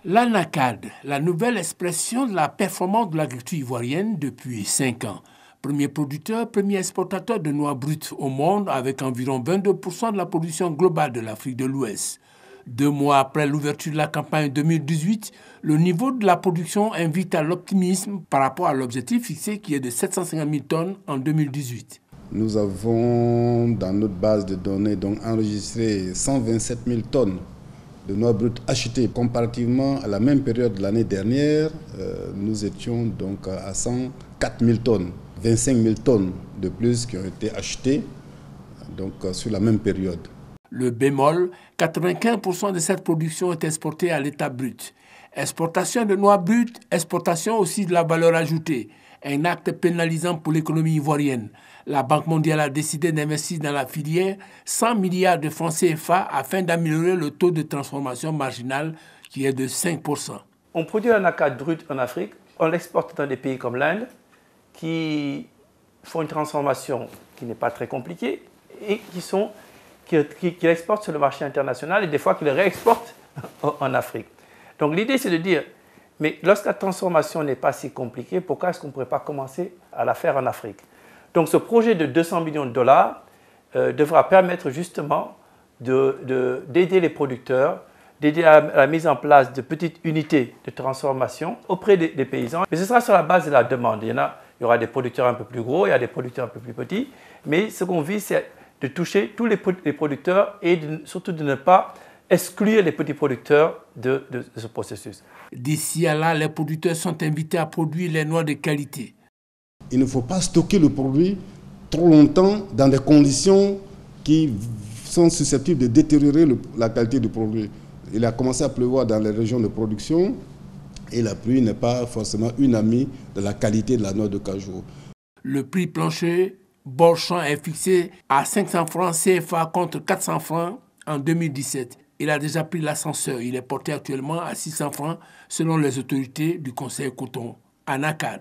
L'ANACAD, la nouvelle expression de la performance de l'agriculture ivoirienne depuis 5 ans. Premier producteur, premier exportateur de noix brutes au monde avec environ 22% de la production globale de l'Afrique de l'Ouest. 2 mois après l'ouverture de la campagne 2018, le niveau de la production invite à l'optimisme par rapport à l'objectif fixé qui est de 750 000 tonnes en 2018. Nous avons dans notre base de données donc enregistré 127 000 tonnes de noix brutes achetées. Comparativement à la même période de l'année dernière, nous étions donc à 104 000 tonnes. 25 000 tonnes de plus qui ont été achetées donc, sur la même période. Le bémol, 95% de cette production est exportée à l'état brut. Exportation de noix brutes, exportation aussi de la valeur ajoutée. Un acte pénalisant pour l'économie ivoirienne. La Banque mondiale a décidé d'investir dans la filière 100 milliards de francs CFA afin d'améliorer le taux de transformation marginal qui est de 5%. On produit l'ANACAD brut en Afrique, on l'exporte dans des pays comme l'Inde qui font une transformation qui n'est pas très compliquée et qui l'exportent sur le marché international et des fois qui le réexportent en Afrique. Donc l'idée c'est de dire, mais lorsque la transformation n'est pas si compliquée, pourquoi est-ce qu'on ne pourrait pas commencer à la faire en Afrique? Donc ce projet de 200 millions de dollars devra permettre justement d'aider les producteurs, d'aider à la mise en place de petites unités de transformation auprès des paysans. Mais ce sera sur la base de la demande. Il y aura des producteurs un peu plus gros, il y a des producteurs un peu plus petits, mais ce qu'on vise c'est de toucher tous les producteurs et surtout de ne pas exclure les petits producteurs de ce processus. D'ici à là, les producteurs sont invités à produire les noix de qualité. Il ne faut pas stocker le produit trop longtemps dans des conditions qui sont susceptibles de détériorer la qualité du produit. Il a commencé à pleuvoir dans les régions de production et la pluie n'est pas forcément une amie de la qualité de la noix de cajou. Le prix plancher Borchamp est fixé à 500 francs CFA contre 400 francs en 2017. Il a déjà pris l'ascenseur. Il est porté actuellement à 600 francs selon les autorités du Conseil coton, ANACAD.